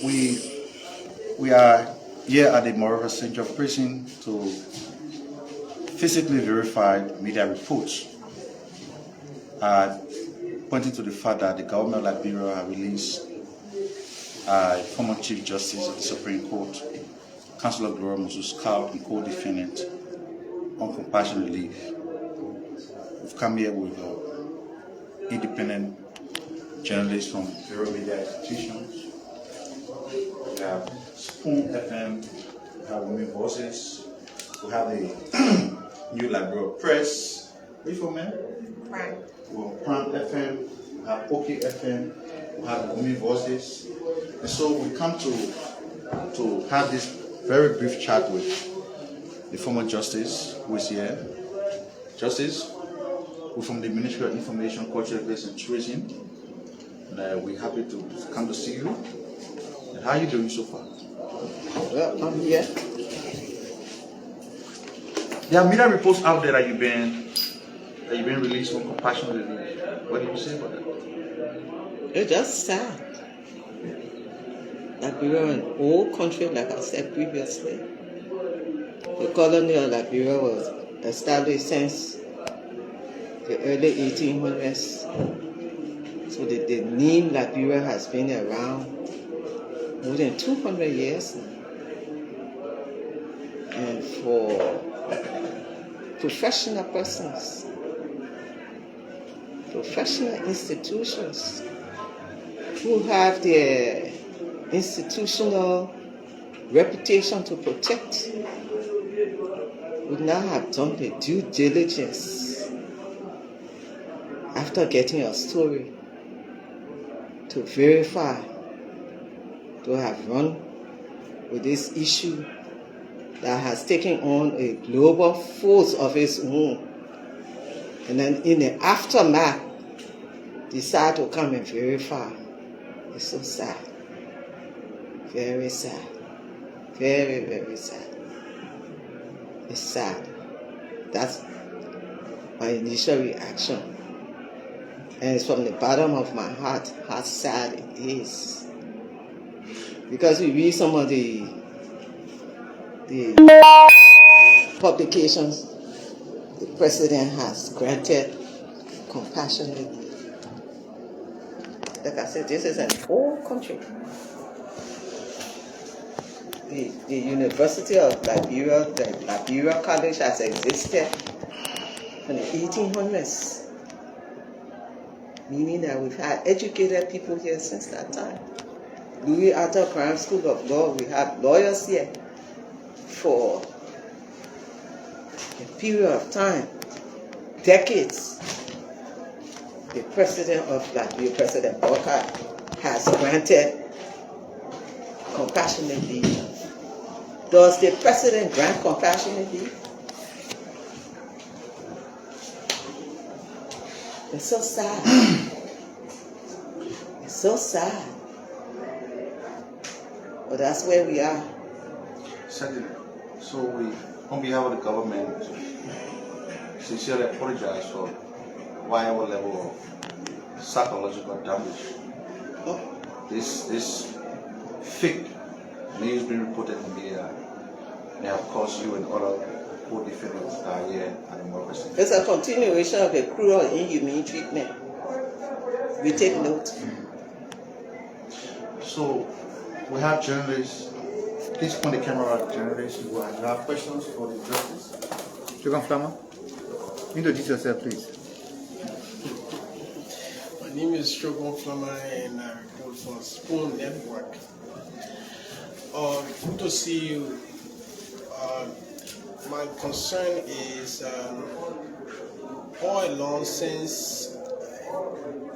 We are here at the Monrovia Central Prison to physically verify media reports pointing to the fact that the government of Liberia has released former Chief Justice of the Supreme Court, Councillor Gloria Musu-Scott, and co-defendant on compassionate relief. We've come here with independent journalists from various media institutions. We have Spoon FM, we have Women Voices, we have the New Liberia Press. Where you from, man? Prime. We have Prime FM, we have OK FM, we have Women Voices. And so we come to have this very brief chat with the former Justice who is here. Justice, we're from the Ministry of Information, Culture, Affairs and Tourism. And we're happy to come to see you. And how are you doing so far? Well, I'm here. There are media reports out there that you've been released from compassionate relief. What do you say about that? It's just sad. Liberia is an old country, like I said previously. The colony of Liberia was established since the early 1800s. So the name Liberia has been around more than 200 years now. And for professional persons, professional institutions who have their institutional reputation to protect would not have done the due diligence after getting a story to verify, to have run with this issue that has taken on a global force of its own, and then in the aftermath decide to come and verify. It's so sad. Very sad. Very, very sad. It's sad. That's my initial reaction. And it's from the bottom of my heart how sad it is. Because we read some of the publications the president has granted compassionately. Like I said, this is an old country. The University of Liberia, the Liberia College has existed in the 1800s. Meaning that we've had educated people here since that time. Louis Arthur Prime School of Law, we have lawyers here for a period of time, decades. The president of Liberia, President Walker, has granted compassionate leave. Does the president grant compassionate leave? It's so sad. It's so sad. But that's where we are. Second, so we, on behalf of the government, sincerely apologize for whatever level of psychological damage this fake news being reported in the media may have caused you and other co-defendants that are here at the Monrovia. It's a continuation of the cruel and inhumane treatment. We take note. So we have journalists. Please point the camera at journalists who have questions for the justice. Jogan Flama, introduce yourself, please. My name is Shogun Flama and I report for Spoon Network. Good to see you. My concern is all along since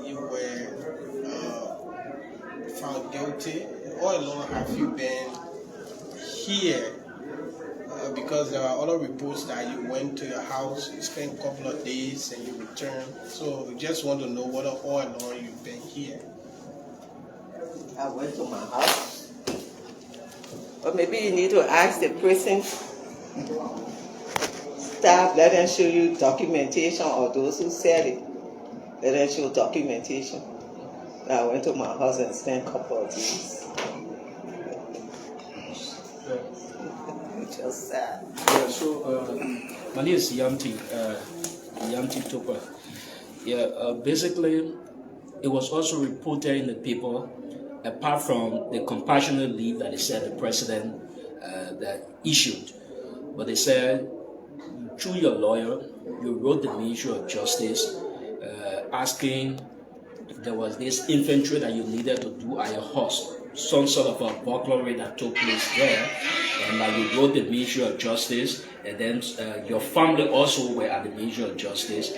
you were found guilty, all along have you been here? Because there are other reports that you went to your house, you spent a couple of days and you returned. So we just want to know whether all along you've been here. I went to my house. Or maybe you need to ask the prison staff, let them show you documentation, or those who sell it, let them show documentation. I went to my house and spent a couple of days. just said. Yeah, so my name is Yamti Topa. Yeah, basically, it was also reported in the paper, apart from the compassionate leave that they said the president that issued, but they said through your lawyer, you wrote the Ministry of Justice asking if there was this inventory that you needed to do at your house, some sort of a burglary that took place there, and that you wrote the Ministry of Justice, and then your family also were at the Ministry of Justice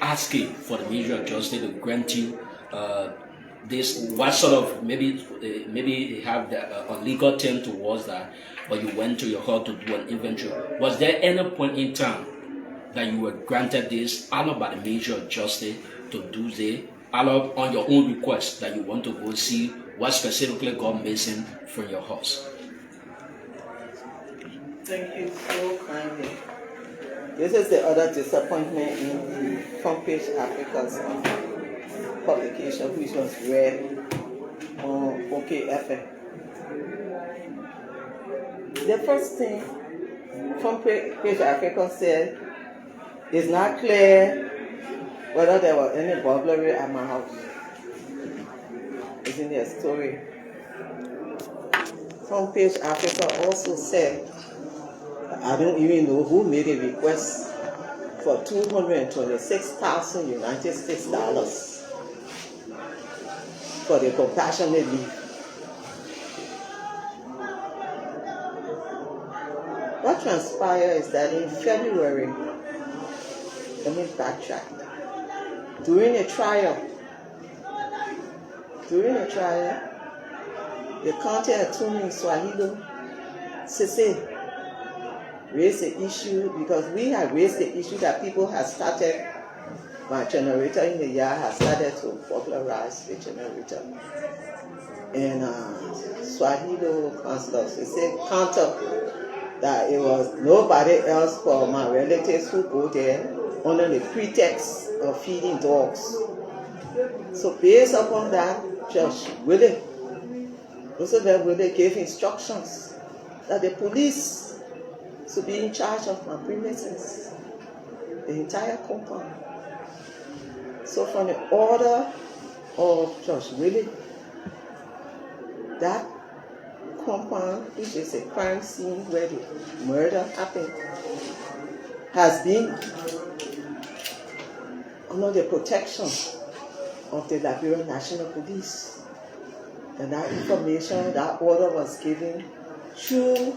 asking for the Ministry of Justice to grant you this, what sort of, maybe they have a legal term towards that, but you went to your house to do an inventory. Was there any point in time that you were granted this, either by the Ministry of Justice to do this, either on your own request that you want to go see what specifically got missing from your house? Thank you so kindly. This is the other disappointment in the Front Page Africa's publication, which was read on OKFM. The first thing Front Page Africa said, it's not clear whether there was any burglary at my house. It's in their story. Front Page Africa also said, I don't even know who made a request for 226,000 United States dollars for the compassionate leave. What transpired is that in February, let me backtrack. During a trial, the county attorney in Swahili, Cllr, raised the issue because we had raised the issue that people had started, my generator in the yard had started to burglarize the generator. And Swahili councilor, Cllr, counter that it was nobody else for my relatives who go there under the pretext of feeding dogs. So based upon that, Judge Willie gave instructions that the police should be in charge of my premises, the entire compound. So from the order of Judge Willie, that compound, which is a crime scene where the murder happened, has been under the protection of the Liberia National Police. And that information, that order was given through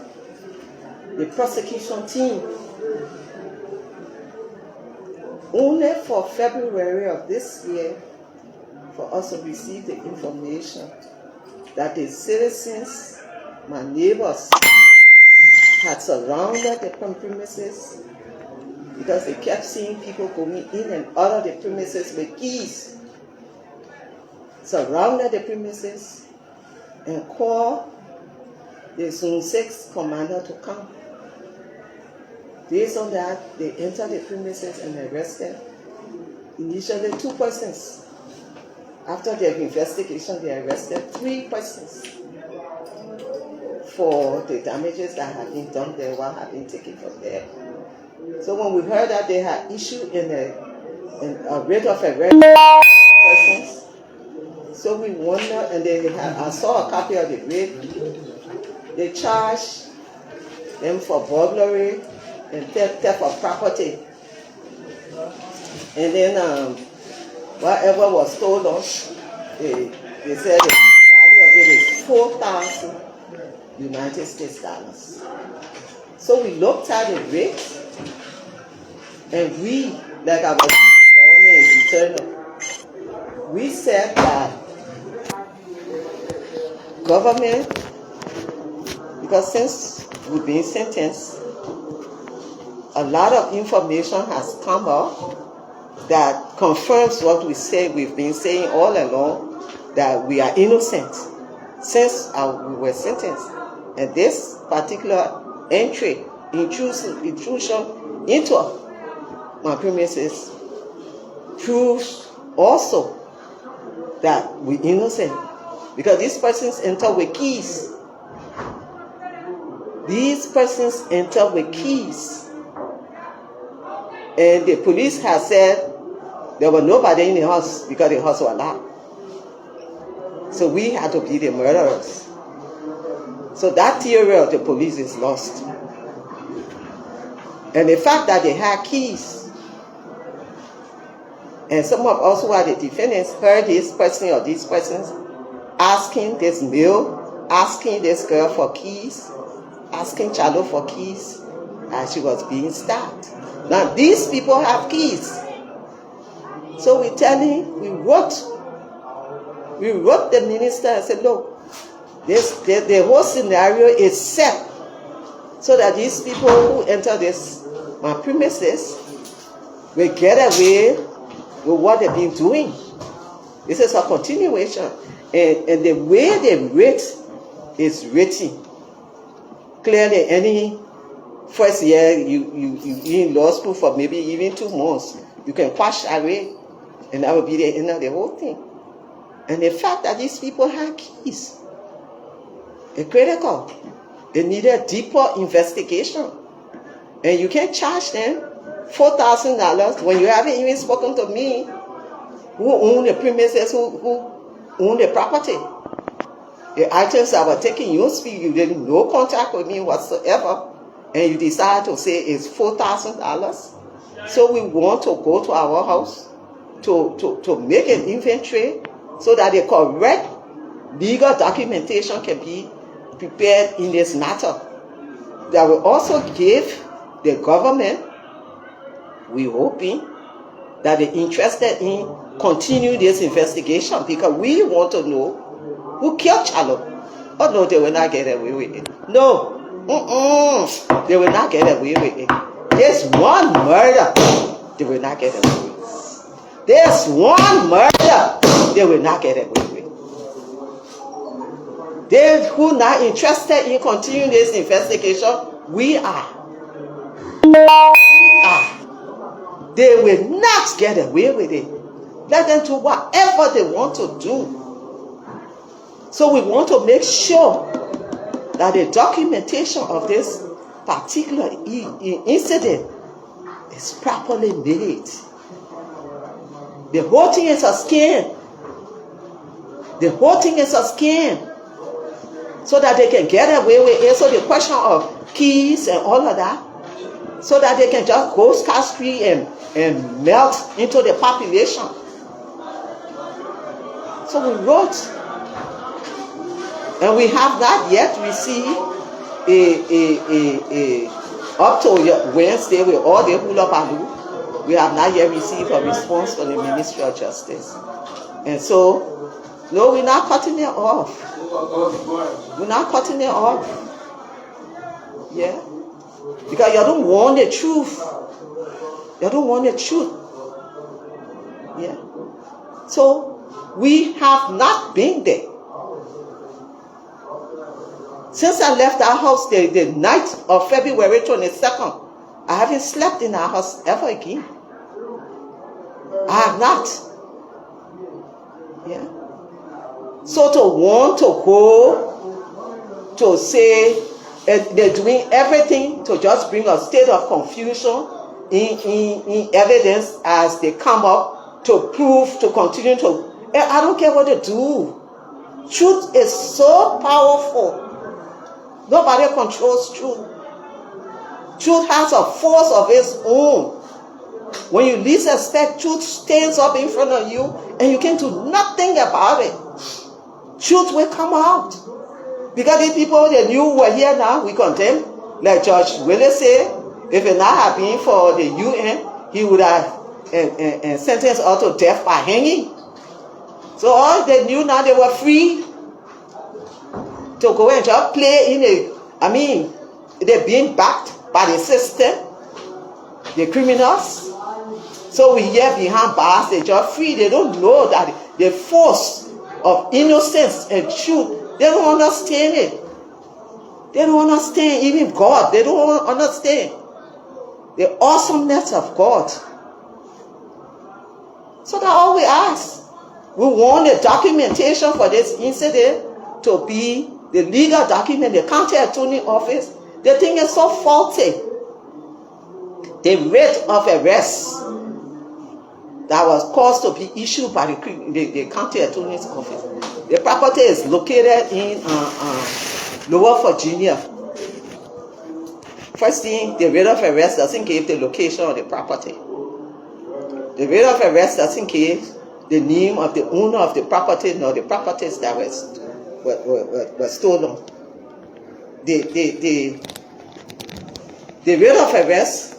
the prosecution team. Only for February of this year, for us to receive the information that the citizens, my neighbors, had surrounded the premises because they kept seeing people going in and out of the premises with keys, surrounded the premises and called the Zone 6 commander to come. Based on that, they entered the premises and arrested initially 2 persons. After their investigation, they arrested 3 persons for the damages that had been done there, what had been taken from there. So when we heard that they had issued in a writ of arrest persons, so we wondered, and I saw a copy of the writ. They charged them for burglary and theft of property. And then whatever was stolen, they said the value of it is 4,000 United States dollars. So we looked at the rate, and we, like our government is eternal, we said that government, because since we've been sentenced, a lot of information has come up that confirms what we've been saying all along, that we are innocent since we were sentenced. And this particular entry, intrusion into my premises, proves also that we're innocent, because these persons enter with keys. these persons enter with keys. And the police has said there was nobody in the house because the house was locked. So we had to be the murderers. So that theory of the police is lost. And the fact that they had keys, and some of us who are the defendants heard this person or these persons asking this male, asking this girl for keys, asking Cllr for keys, and she was being stabbed. Now these people have keys. So we wrote the minister and said, look, the whole scenario is set so that these people who enter my premises will get away with what they've been doing. This is a continuation. And the way they rate is rating. Clearly, any first year you in law school for maybe even 2 months, you can quash away, and that will be the end of the whole thing. And the fact that these people had keys is critical. It needed deeper investigation. And you can't charge them $4,000 when you haven't even spoken to me, who own the premises, who own the property. The items that were taken, you didn't no contact with me whatsoever, and you decide to say it's $4,000. So we want to go to our house to make an inventory so that the correct legal documentation can be prepared in this matter. That will also give the government, we're hoping, that they're interested in continuing this investigation, because we want to know who killed Cllr. Oh no, they will not get away with it. No, they will not get away with it. There's one murder, they will not get away with it. There's one murder, they will not get away with it. They who not interested in continuing this investigation, we are. They will not get away with it. Let them do whatever they want to do. So we want to make sure that the documentation of this particular incident is properly made. The whole thing is a scam. The whole thing is a scam. So that they can get away with it. So the question of keys and all of that, so that they can just go scot-free and melt into the population. So we wrote, and we have not yet received up to Wednesday with all the hula baloo, we have not yet received a response from the Ministry of Justice. And so, no, we're not cutting it off. We're not cutting it off. Yeah? Because you don't want the truth. You don't want the truth. Yeah? So, we have not been there. Since I left our house the night of February 22nd, I haven't slept in our house ever again. I have not. Yeah? So to want to go to say they're doing everything to just bring a state of confusion in evidence as they come up to prove, to continue to, I don't care what they do. Truth is so powerful. Nobody controls truth. Truth has a force of its own. When you least expect, truth stands up in front of you and you can do nothing about it. Truth will come out. Because these people, they knew we're here now, we condemn. Like Judge Willis said, if it not had been for the UN, he would have sentenced us to death by hanging. So all they knew now, they were free to go and just play they're being backed by the system, the criminals. So we here behind bars, they're just free. They don't know that the force of innocence and truth, they don't understand it. They don't understand even God. They don't understand the awesomeness of God. So that's all we ask. We want the documentation for this incident to be the legal document, the county attorney office, The thing is so faulty. The writ of arrest that was caused to be issued by the county attorney's office. The property is located in Lower Virginia. First thing, the writ of arrest doesn't give the location of the property. The writ of arrest doesn't give the name of the owner of the property nor the properties that were stolen. The writ of arrest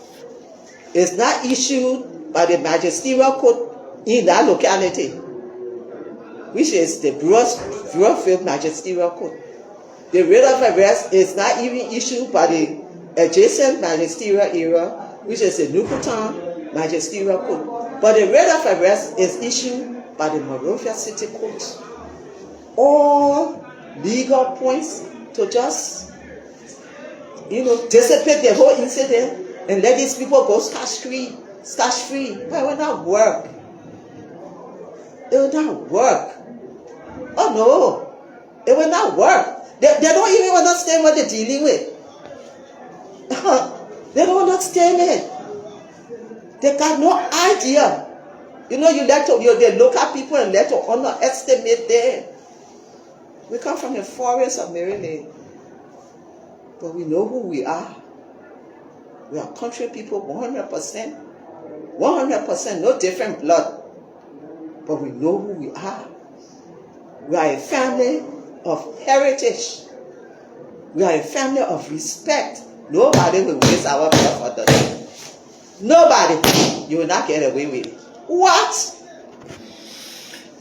is not issued by the magisterial court in that locality, which is the Brewerfield Magisterial Court. The writ of arrest is not even issued by the adjacent magisterial area, which is the Nukutan Magisterial Court. But the writ of arrest is issued by the Monrovia City Court. All legal points to just, dissipate the whole incident and let these people go scotch-free. But it will not work. It will not work. Oh no, it will not work. They don't even understand what they're dealing with. They don't understand it. They got no idea. You let the local people and let to underestimate them. We come from the forest of Maryland, but we know who we are. We are country people, 100%. 100%, no different blood. But we know who we are. We are a family of heritage. We are a family of respect. Nobody will waste our blood for that. Nobody. You will not get away with it. What?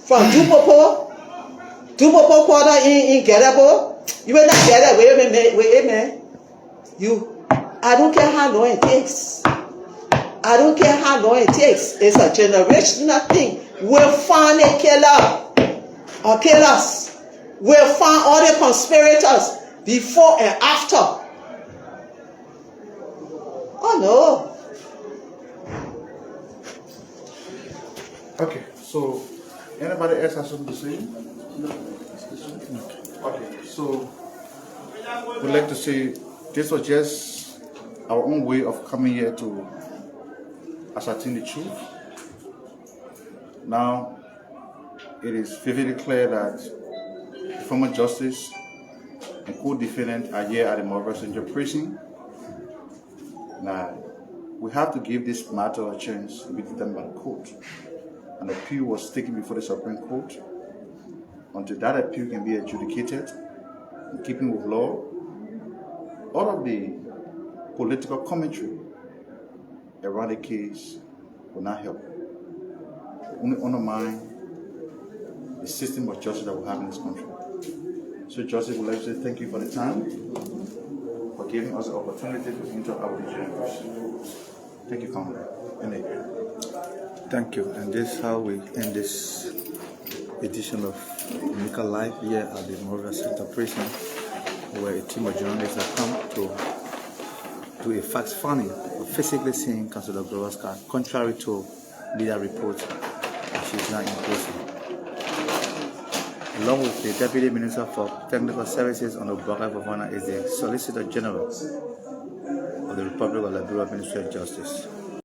From Dupopo quarter in Gerabo, you will not get away with it, man. I don't care how long it takes. I don't care how long it takes. It's a generational thing. We'll find a killer or killers. We'll find all the conspirators before and after. Oh no. Okay, so anybody else has something to say? Okay, so we'd like to say this was just our own way of coming here to ascertain the truth. Now, it is vividly clear that the former justice and co-defendant are here at the Monrovia Central Prison. Now, we have to give this matter a chance to be determined by the court. An appeal was taken before the Supreme Court. Until that appeal can be adjudicated in keeping with law, all of the political commentary around the case will not help. It will only undermine the system of justice that we have in this country. So, Justice, would like to say thank you for the time, for giving us the opportunity to interact with the jury. Thank you, Comrade. Thank you. And this is how we end this edition of Nika Live here at the Monrovia Central Prison, where a team of journalists have come to do a fact-finding of physically seeing Councillor Gloria Musu-Scott, contrary to media reports. She is now in prison. Along with the Deputy Minister for Technical Services on the Block of Honor is the Solicitor General of the Republic of Liberia, Ministry of Justice.